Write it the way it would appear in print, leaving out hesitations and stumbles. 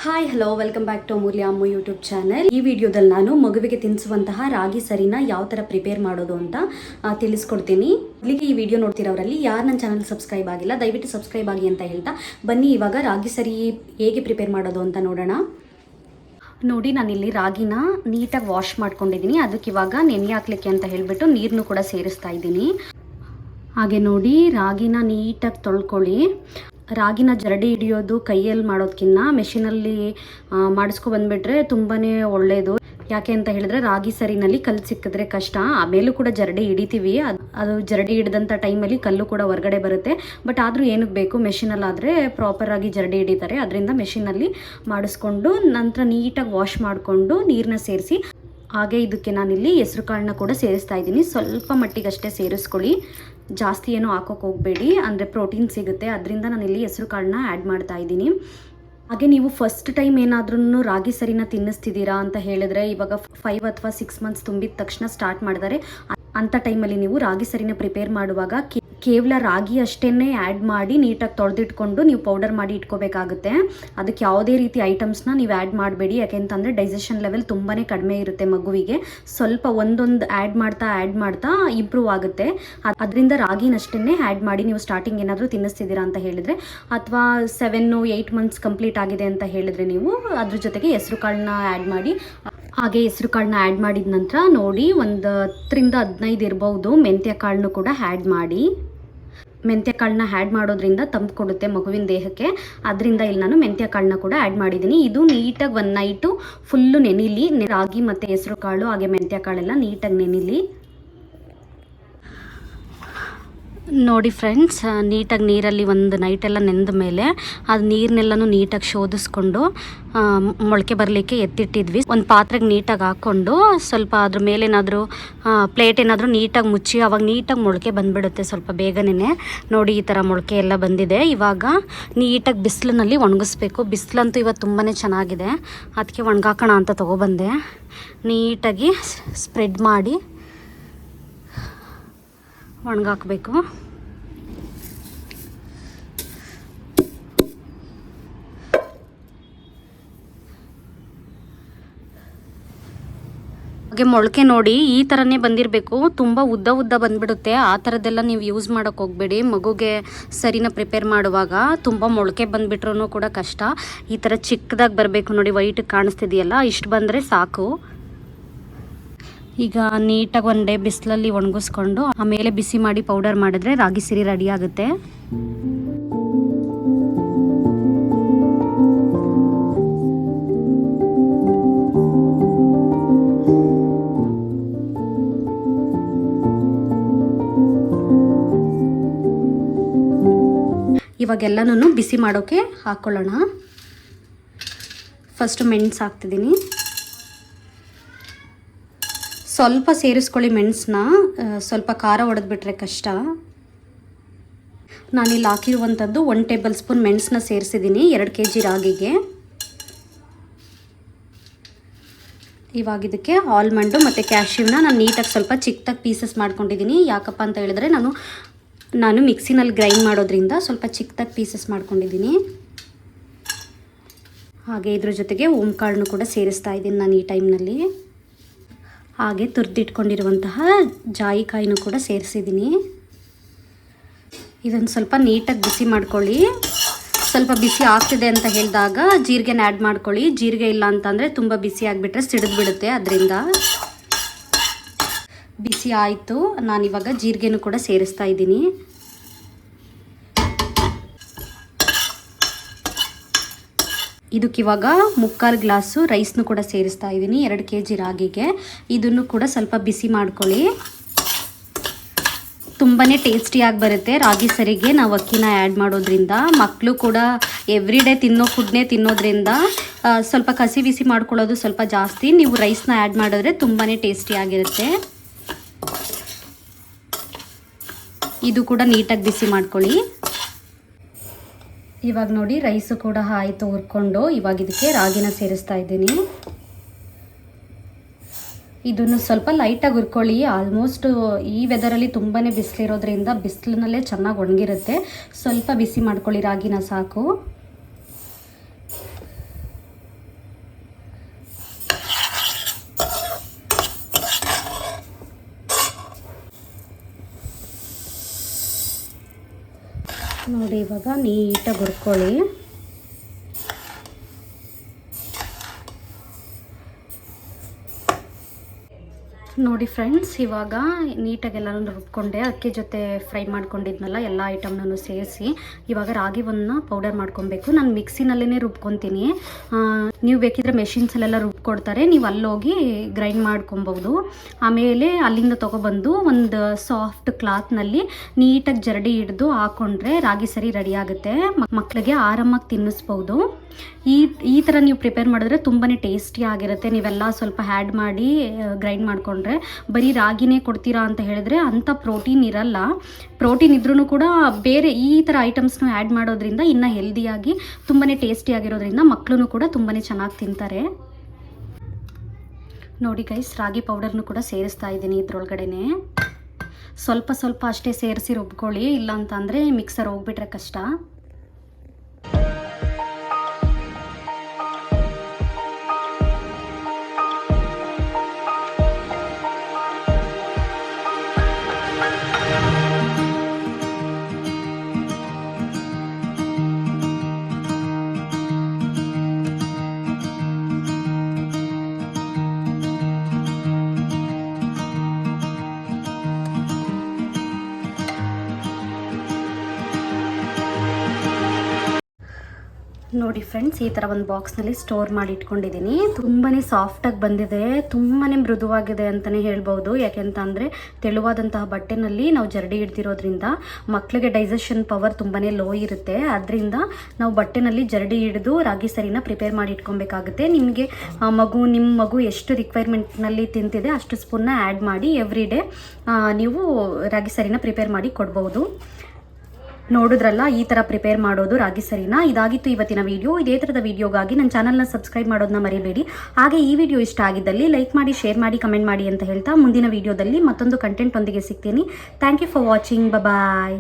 Hi hello welcome back to Amulya Ammu YouTube channel. ಈ ವಿಡಿಯೋದಲ್ಲಿ ನಾನು ಮಗುವಿಗೆ ತಿನ್ನಿಸುವಂತಹ ರಾಗಿ ಸರಿನ ಯಾವ ಥರ ಪ್ರಿಪೇರ್ ಮಾಡೋದು ಅಂತ ತಿಳಿಸ್ಕೊಡ್ತೀನಿ. ಇಲ್ಲಿಗೆ ಈ ವಿಡಿಯೋ ನೋಡ್ತಿರೋರಲ್ಲಿ ಯಾರು ನನ್ನ ಚಾನಲ್ ಸಬ್ಸ್ಕ್ರೈಬ್ ಆಗಿಲ್ಲ ದಯವಿಟ್ಟು ಸಬ್ಸ್ಕ್ರೈಬ್ ಆಗಿ ಅಂತ ಹೇಳ್ತಾ ಬನ್ನಿ ಇವಾಗ ರಾಗಿ ಸರಿ ಹೇಗೆ ಪ್ರಿಪೇರ್ ಮಾಡೋದು ಅಂತ ನೋಡೋಣ. ನೋಡಿ, ನಾನಿಲ್ಲಿ ರಾಗಿನ ನೀಟಾಗಿ ವಾಶ್ ಮಾಡ್ಕೊಂಡಿದ್ದೀನಿ. ಅದಕ್ಕೆ ಇವಾಗ ನೆನೆ ಹಾಕ್ಲಿಕ್ಕೆ ಅಂತ ಹೇಳಿಬಿಟ್ಟು ನೀರನ್ನು ಕೂಡ ಸೇರಿಸ್ತಾ ಇದ್ದೀನಿ. ಹಾಗೆ ನೋಡಿ, ರಾಗಿನ ನೀಟಾಗಿ ತೊಳ್ಕೊಳ್ಳಿ. ರಾಗಿನ ಜರಡಿ ಹಿಡಿಯೋದು ಕೈಯಲ್ಲಿ ಮಾಡೋದಕ್ಕಿಂತ ಮೆಷಿನಲ್ಲಿ ಮಾಡಿಸ್ಕೊ ಬಂದುಬಿಟ್ರೆ ತುಂಬಾ ಒಳ್ಳೆಯದು. ಯಾಕೆ ಅಂತ ಹೇಳಿದ್ರೆ ರಾಗಿ ಸರಿನಲ್ಲಿ ಕಲ್ಲು ಸಿಕ್ಕಿದ್ರೆ ಕಷ್ಟ. ಆಮೇಲೂ ಕೂಡ ಜರಡಿ ಹಿಡಿತೀವಿ, ಅದು ಜರಡಿ ಹಿಡಿದಂಥ ಟೈಮಲ್ಲಿ ಕಲ್ಲು ಕೂಡ ಹೊರಗಡೆ ಬರುತ್ತೆ. ಬಟ್ ಆದರೂ ಏನಕ್ಕೆ ಬೇಕು, ಮೆಷಿನಲ್ಲಾದರೆ ಪ್ರಾಪರಾಗಿ ಜರಡಿ ಹಿಡಿತಾರೆ. ಅದರಿಂದ ಮೆಷಿನಲ್ಲಿ ಮಾಡಿಸ್ಕೊಂಡು ನಂತರ ನೀಟಾಗಿ ವಾಶ್ ಮಾಡಿಕೊಂಡು ನೀರನ್ನ ಸೇರಿಸಿ, ಹಾಗೆ ಇದಕ್ಕೆ ನಾನಿಲ್ಲಿ ಹೆಸರು ಕಾಳನ್ನ ಕೂಡ ಸೇರಿಸ್ತಾ ಇದ್ದೀನಿ. ಸ್ವಲ್ಪ ಮಟ್ಟಿಗಷ್ಟೇ ಸೇರಿಸ್ಕೊಳ್ಳಿ, ಜಾಸ್ತಿ ಏನೂ ಹಾಕೋಕೆ ಹೋಗಬೇಡಿ, ಅಂದರೆ ಪ್ರೋಟೀನ್ ಸಿಗುತ್ತೆ. ಅದರಿಂದ ನಾನಿಲ್ಲಿ ಹೆಸರು ಕಾಳನ್ನ ಆ್ಯಡ್ ಮಾಡ್ತಾ ಇದ್ದೀನಿ. ಹಾಗೆ ನೀವು ಫಸ್ಟ್ ಟೈಮ್ ಏನಾದ್ರೂ ರಾಗಿ ಸರಿನ ತಿನ್ನಿಸ್ತಿದ್ದೀರಾ ಅಂತ ಹೇಳಿದ್ರೆ, ಇವಾಗ 5 ಅಥವಾ 6 ಮಂತ್ಸ್ ತುಂಬಿದ ತಕ್ಷಣ ಸ್ಟಾರ್ಟ್ ಮಾಡಿದರೆ, ಅಂಥ ಟೈಮಲ್ಲಿ ನೀವು ರಾಗಿ ಸರಿನ ಪ್ರಿಪೇರ್ ಮಾಡುವಾಗ ಕೇವಲ ರಾಗಿ ಅಷ್ಟೇ ಆ್ಯಡ್ ಮಾಡಿ ನೀಟಾಗಿ ತೊಳೆದಿಟ್ಕೊಂಡು ನೀವು ಪೌಡರ್ ಮಾಡಿ ಇಟ್ಕೋಬೇಕಾಗುತ್ತೆ. ಅದಕ್ಕೆ ಯಾವುದೇ ರೀತಿ ಐಟಮ್ಸ್ನ ನೀವು ಆ್ಯಡ್ ಮಾಡಬೇಡಿ. ಯಾಕೆಂತಂದರೆ ಡೈಜೆಷನ್ ಲೆವೆಲ್ ತುಂಬಾ ಕಡಿಮೆ ಇರುತ್ತೆ ಮಗುವಿಗೆ. ಸ್ವಲ್ಪ ಒಂದೊಂದು ಆ್ಯಡ್ ಮಾಡ್ತಾ ಇಂಪ್ರೂವ್ ಆಗುತ್ತೆ. ಅದರಿಂದ ರಾಗಿನಷ್ಟೇ ಆ್ಯಡ್ ಮಾಡಿ ನೀವು ಸ್ಟಾರ್ಟಿಂಗ್ ಏನಾದರೂ ತಿನ್ನಿಸ್ತಿದ್ದೀರಾ ಅಂತ ಹೇಳಿದರೆ, ಅಥವಾ 7-8 ಮಂತ್ಸ್ ಕಂಪ್ಲೀಟ್ ಆಗಿದೆ ಅಂತ ಹೇಳಿದರೆ ನೀವು ಅದ್ರ ಜೊತೆಗೆ ಹೆಸರು ಕಾಳನ್ನ ಆ್ಯಡ್ ಮಾಡಿ. ಹಾಗೆ ಹೆಸರು ಕಾಳನ್ನ ಆ್ಯಡ್ ಮಾಡಿದ ನಂತರ ನೋಡಿ, ಒಂದು 10-15 ಇರ್ಬೋದು ಮೆಂತ್ಯ ಕಾಳನ್ನು ಕೂಡ ಆ್ಯಡ್ ಮಾಡಿ. ಮೆಂತ್ಯ ಕಾಳನ್ನ ಆ್ಯಡ್ ಮಾಡೋದ್ರಿಂದ ತಂಪು ಕೊಡುತ್ತೆ ಮಗುವಿನ ದೇಹಕ್ಕೆ. ಅದರಿಂದ ಇಲ್ಲಿ ನಾನು ಮೆಂತ್ಯ ಕಾಳನ್ನ ಕೂಡ ಆ್ಯಡ್ ಮಾಡಿದ್ದೀನಿ. ಇದು ನೀಟಾಗಿ 1 ನೈಟು ಫುಲ್ಲು ನೆನಿಲಿ. ರಾಗಿ ಮತ್ತು ಹೆಸರು ಕಾಳು ಹಾಗೆ ಮೆಂತ್ಯ ಕಾಳೆಲ್ಲ ನೀಟಾಗಿ ನೆನಿಲಿ. ನೋಡಿ ಫ್ರೆಂಡ್ಸ್, ನೀಟಾಗಿ ನೀರಲ್ಲಿ ಒಂದು ನೈಟೆಲ್ಲ ನೆಂದ ಮೇಲೆ ಅದು ನೀರನ್ನೆಲ್ಲನೂ ನೀಟಾಗಿ ಶೋಧಿಸ್ಕೊಂಡು ಮೊಳಕೆ ಬರಲಿಕ್ಕೆ ಎತ್ತಿಟ್ಟಿದ್ವಿ. ಒಂದು ಪಾತ್ರೆಗೆ ನೀಟಾಗಿ ಹಾಕ್ಕೊಂಡು ಸ್ವಲ್ಪ ಅದ್ರ ಮೇಲೇನಾದರೂ ಪ್ಲೇಟ್ ಏನಾದರೂ ನೀಟಾಗಿ ಮುಚ್ಚಿ, ಅವಾಗ ನೀಟಾಗಿ ಮೊಳಕೆ ಬಂದುಬಿಡುತ್ತೆ ಸ್ವಲ್ಪ ಬೇಗನೆ. ನೋಡಿ, ಈ ಥರ ಮೊಳಕೆ ಎಲ್ಲ ಬಂದಿದೆ. ಇವಾಗ ನೀಟಾಗಿ ಬಿಸಿಲಿನಲ್ಲಿ ಒಣಗಿಸ್ಬೇಕು. ಬಿಸಿಲಂತೂ ಇವತ್ತು ತುಂಬಾ ಚೆನ್ನಾಗಿದೆ, ಅದಕ್ಕೆ ಒಣಗಾಕೋಣ ಅಂತ ತೊಗೊಬಂದೆ. ನೀಟಾಗಿ ಸ್ಪ್ರೆಡ್ ಮಾಡಿ ಒಣಗಾಕಬೇಕು. ಹಾಗೆ ಮೊಳಕೆ ನೋಡಿ ಈ ಥರನೇ ಬಂದಿರಬೇಕು. ತುಂಬ ಉದ್ದ ಬಂದುಬಿಡುತ್ತೆ. ಆ ಥರದ್ದೆಲ್ಲ ನೀವು ಯೂಸ್ ಮಾಡೋಕ್ಕೆ ಹೋಗಬೇಡಿ. ಮಗುಗೆ ಸರಿನ ಪ್ರಿಪೇರ್ ಮಾಡುವಾಗ ತುಂಬ ಮೊಳಕೆ ಬಂದುಬಿಟ್ರೂ ಕೂಡ ಕಷ್ಟ. ಈ ಥರ ಚಿಕ್ಕದಾಗಿ ಬರಬೇಕು. ನೋಡಿ, ವೈಟ್ ಕಾಣಿಸ್ತಿದೆಯಲ್ಲ, ಇಷ್ಟು ಬಂದರೆ ಸಾಕು. ಈಗ ನೀಟಾಗಿ ಒಂದು ಡೇ ಬಿಸಿಲಲ್ಲಿ ಒಣಗಿಸ್ಕೊಂಡು ಆಮೇಲೆ ಬಿಸಿ ಮಾಡಿ ಪೌಡರ್ ಮಾಡಿದ್ರೆ ರಾಗಿ ಸಿರಿ ರೆಡಿ ಆಗುತ್ತೆ. ಇವಾಗೆಲ್ಲನೂ ಬಿಸಿ ಮಾಡೋಕ್ಕೆ ಹಾಕ್ಕೊಳ್ಳೋಣ. ಫಸ್ಟು ಮೆಣಸು ಹಾಕ್ತಿದ್ದೀನಿ. ಸ್ವಲ್ಪ ಸೇರಿಸ್ಕೊಳ್ಳಿ ಮೆಣಸನ್ನ, ಸ್ವಲ್ಪ ಖಾರ ಹೊಡೆದ್ಬಿಟ್ರೆ ಕಷ್ಟ. ನಾನಿಲ್ಲಿ ಹಾಕಿರುವಂಥದ್ದು 1 ಟೇಬಲ್ ಸ್ಪೂನ್ ಮೆಣಸನ್ನ ಸೇರಿಸಿದ್ದೀನಿ 2 kg ರಾಗಿಗೆ. ಇವಾಗ ಇದಕ್ಕೆ ಆಲ್ಮಂಡು ಮತ್ತು ಕ್ಯಾಶ್ಯೂನ ನಾನು ನೀಟಾಗಿ ಸ್ವಲ್ಪ ಚಿಕ್ಕದಾಗಿ ಪೀಸಸ್ ಮಾಡ್ಕೊಂಡಿದ್ದೀನಿ. ಯಾಕಪ್ಪ ಅಂತ ಹೇಳಿದ್ರೆ ನಾನು ಮಿಕ್ಸಿನಲ್ಲಿ ಗ್ರೈಂಡ್ ಮಾಡೋದ್ರಿಂದ ಸ್ವಲ್ಪ ಚಿಕ್ಕದಾಗಿ ಪೀಸಸ್ ಮಾಡ್ಕೊಂಡಿದ್ದೀನಿ. ಹಾಗೆ ಇದ್ರ ಜೊತೆಗೆ ಓಂಕಾಳನ್ನು ಕೂಡ ಸೇರಿಸ್ತಾ ಇದ್ದೀನಿ ನಾನು ಈ ಟೈಮ್ನಲ್ಲಿ. ಹಾಗೆ ತುರಿದಿಟ್ಕೊಂಡಿರುವಂತಹ ಜಾಯಿಕಾಯಿನೂ ಕೂಡ ಸೇರಿಸಿದ್ದೀನಿ. ಇದನ್ನು ಸ್ವಲ್ಪ ನೀಟಾಗಿ ಬಿಸಿ ಮಾಡ್ಕೊಳ್ಳಿ. ಸ್ವಲ್ಪ ಬಿಸಿ ಆಗ್ತಿದೆ ಅಂತ ಹೇಳಿದಾಗ ಜೀರಿಗೆನ ಆ್ಯಡ್ ಮಾಡ್ಕೊಳ್ಳಿ. ಜೀರಿಗೆ ಇಲ್ಲ ಅಂತಂದರೆ ತುಂಬ ಬಿಸಿ ಆಗಿಬಿಟ್ರೆ ಸಿಡಿದ್ಬಿಡುತ್ತೆ. ಅದರಿಂದ ಬಿಸಿ ಆಯಿತು. ನಾನಿವಾಗ ಜೀರಿಗೆನೂ ಕೂಡ ಸೇರಿಸ್ತಾ ಇದ್ದೀನಿ. ಇದಕ್ಕಿವಾಗ 3/4 ಗ್ಲಾಸು ರೈಸ್ನು ಕೂಡ ಸೇರಿಸ್ತಾ ಇದ್ದೀನಿ 2 kg ರಾಗಿಗೆ. ಇದನ್ನು ಕೂಡ ಸ್ವಲ್ಪ ಬಿಸಿ ಮಾಡ್ಕೊಳ್ಳಿ. ತುಂಬಾ ಟೇಸ್ಟಿಯಾಗಿ ಬರುತ್ತೆ ರಾಗಿ ಸರಿಗೆ ನಾವು ಅಕ್ಕಿನ ಆ್ಯಡ್ ಮಾಡೋದ್ರಿಂದ. ಮಕ್ಕಳು ಕೂಡ ಎವ್ರಿ ಡೇ ತಿನ್ನೋ ಫುಡ್ನೇ ತಿನ್ನೋದ್ರಿಂದ ಸ್ವಲ್ಪ ಕಸಿ ಬಿಸಿ ಮಾಡ್ಕೊಳ್ಳೋದು ಸ್ವಲ್ಪ ಜಾಸ್ತಿ. ನೀವು ರೈಸ್ನ ಆ್ಯಡ್ ಮಾಡಿದ್ರೆ ತುಂಬಾ ಟೇಸ್ಟಿಯಾಗಿರುತ್ತೆ. ಇದು ಕೂಡ ನೀಟಾಗಿ ಬಿಸಿ ಮಾಡ್ಕೊಳ್ಳಿ. ಇವಾಗ ನೋಡಿ, ರೈಸು ಕೂಡ ಆಯಿತು ಹುರ್ಕೊಂಡು. ಇವಾಗ ಇದಕ್ಕೆ ರಾಗಿನ ಸೇರಿಸ್ತಾ ಇದ್ದೀನಿ. ಇದನ್ನು ಸ್ವಲ್ಪ ಲೈಟಾಗಿ ಹುರ್ಕೊಳ್ಳಿ. ಆಲ್ಮೋಸ್ಟ್ ಈ ವೆದರಲ್ಲಿ ತುಂಬಾ ಬಿಸಿಲಿರೋದ್ರಿಂದ ಬಿಸಿಲಿನಲ್ಲೇ ಚೆನ್ನಾಗಿ ಒಣಗಿರುತ್ತೆ. ಸ್ವಲ್ಪ ಬಿಸಿ ಮಾಡ್ಕೊಳ್ಳಿ ರಾಗಿನ ಸಾಕು. ನೋಡಿ ಇವಾಗ ನೀಟಾಗಿ ಹುರ್ಕೊಳ್ಳಿ. ನೋಡಿ ಫ್ರೆಂಡ್ಸ್, ಇವಾಗ ನೀಟಾಗಿ ಎಲ್ಲನೂ ರುಬ್ಕೊಂಡೆ. ಅಕ್ಕಿ ಜೊತೆ ಫ್ರೈ ಮಾಡ್ಕೊಂಡಿದ್ನಲ್ಲ ಎಲ್ಲ ಐಟಮ್ನೂ ಸೇರಿಸಿ ಇವಾಗ ರಾಗಿವನ್ನು ಪೌಡರ್ ಮಾಡ್ಕೊಬೇಕು. ನಾನು ಮಿಕ್ಸಿನಲ್ಲೇ ರುಬ್ಕೊತೀನಿ. ನೀವು ಬೇಕಿದ್ರೆ ಮೆಷಿನ್ಸಲ್ಲೆಲ್ಲ ರುಬ್ಕೊಡ್ತಾರೆ, ನೀವು ಅಲ್ಲೋಗಿ ಗ್ರೈಂಡ್ ಮಾಡ್ಕೊಬೋದು. ಆಮೇಲೆ ಅಲ್ಲಿಂದ ತೊಗೊಬಂದು ಒಂದು ಸಾಫ್ಟ್ ಕ್ಲಾತ್ನಲ್ಲಿ ನೀಟಾಗಿ ಜರಡಿ ಹಿಡಿದು ಹಾಕ್ಕೊಂಡ್ರೆ ರಾಗಿ ಸರಿ ರೆಡಿ ಆಗುತ್ತೆ. ಮಕ್ಕಳಿಗೆ ಆರಾಮಾಗಿ ತಿನ್ನಿಸ್ಬೋದು. ಈ ಥರ ನೀವು ಪ್ರಿಪೇರ್ ಮಾಡಿದ್ರೆ ತುಂಬಾ ಟೇಸ್ಟಿ ಆಗಿರುತ್ತೆ. ನೀವೆಲ್ಲ ಸ್ವಲ್ಪ ಆ್ಯಡ್ ಮಾಡಿ ಗ್ರೈಂಡ್ ಮಾಡಿಕೊಂಡ್ರೆ. ಬರೀ ರಾಗಿನೇ ಕೊಡ್ತೀರಾ ಅಂತ ಹೇಳಿದ್ರೆ ಅಂಥ ಪ್ರೋಟೀನ್ ಇರಲ್ಲ. ಪ್ರೋಟೀನ್ ಇದ್ರೂ ಕೂಡ ಬೇರೆ ಈ ಥರ ಐಟಮ್ಸ್ನ ಆ್ಯಡ್ ಮಾಡೋದ್ರಿಂದ ಇನ್ನೂ ಹೆಲ್ದಿಯಾಗಿ ತುಂಬಾ ಟೇಸ್ಟಿ ಆಗಿರೋದ್ರಿಂದ ಮಕ್ಕಳು ಕೂಡ ತುಂಬಾ ಚೆನ್ನಾಗಿ ತಿಂತಾರೆ. ನೋಡಿ ಗೈಸ್, ರಾಗಿ ಪೌಡರ್ನು ಕೂಡ ಸೇರಿಸ್ತಾ ಇದ್ದೀನಿ ಇದ್ರೊಳಗಡೆನೆ. ಸ್ವಲ್ಪ ಸ್ವಲ್ಪ ಅಷ್ಟೇ ಸೇರಿಸಿ ರುಬ್ಕೊಳ್ಳಿ, ಇಲ್ಲ ಅಂತಂದರೆ ಮಿಕ್ಸರ್ ಹೋಗ್ಬಿಟ್ರೆ ಕಷ್ಟ. ನೋಡಿ ಫ್ರೆಂಡ್ಸ್, ಈ ಥರ ಒಂದು ಬಾಕ್ಸ್ನಲ್ಲಿ ಸ್ಟೋರ್ ಮಾಡಿ ಇಟ್ಕೊಂಡಿದ್ದೀನಿ. ತುಂಬಾ ಸಾಫ್ಟಾಗಿ ಬಂದಿದೆ, ತುಂಬಾ ಮೃದುವಾಗಿದೆ ಅಂತಲೇ ಹೇಳ್ಬೋದು. ಯಾಕೆಂತಂದರೆ ತೆಳುವಾದಂತಹ ಬಟ್ಟೆನಲ್ಲಿ ನಾವು ಜರಡಿ ಹಿಡ್ದಿರೋದ್ರಿಂದ ಮಕ್ಕಳಿಗೆ ಡೈಜೆಷನ್ ಪವರ್ ತುಂಬಾ ಲೋ ಇರುತ್ತೆ. ಅದರಿಂದ ನಾವು ಬಟ್ಟೆನಲ್ಲಿ ಜರಡಿ ಹಿಡಿದು ರಾಗಿ ಸರಿನ ಪ್ರಿಪೇರ್ ಮಾಡಿ ಇಟ್ಕೊಬೇಕಾಗುತ್ತೆ. ನಿಮಗೆ ನಿಮ್ಮ ಮಗು ಎಷ್ಟು ರಿಕ್ವೈರ್ಮೆಂಟ್ನಲ್ಲಿ ತಿಂತಿದೆ ಅಷ್ಟು ಸ್ಪೂನ್ನ ಆ್ಯಡ್ ಮಾಡಿ ಎವ್ರಿ ಡೇ ನೀವು ರಾಗಿ ಸರಿನ ಪ್ರಿಪೇರ್ ಮಾಡಿ ಕೊಡ್ಬೋದು. ನೋಡಿದ್ರಲ್ಲ, ಈ ಥರ ಪ್ರಿಪೇರ್ ಮಾಡೋದು ರಾಗಿ ಸರಿನ. ಇದಾಗಿತ್ತು ಇವತ್ತಿನ ವಿಡಿಯೋ. ಇದೇ ಥರದ ವಿಡಿಯೋಗಾಗಿ ನನ್ನ ಚಾನಲ್ನ ಸಬ್ಸ್ಕ್ರೈಬ್ ಮಾಡೋದನ್ನ ಮರಿಬೇಡಿ. ಹಾಗೆ ಈ ವಿಡಿಯೋ ಇಷ್ಟ ಆಗಿದ್ದಲ್ಲಿ ಲೈಕ್ ಮಾಡಿ, ಶೇರ್ ಮಾಡಿ, ಕಮೆಂಟ್ ಮಾಡಿ ಅಂತ ಹೇಳ್ತಾ ಮುಂದಿನ ವಿಡಿಯೋದಲ್ಲಿ ಮತ್ತೊಂದು ಕಂಟೆಂಟ್ ಒಂದಿಗೆ ಸಿಗ್ತೀನಿ. Thank you for watching. Bye.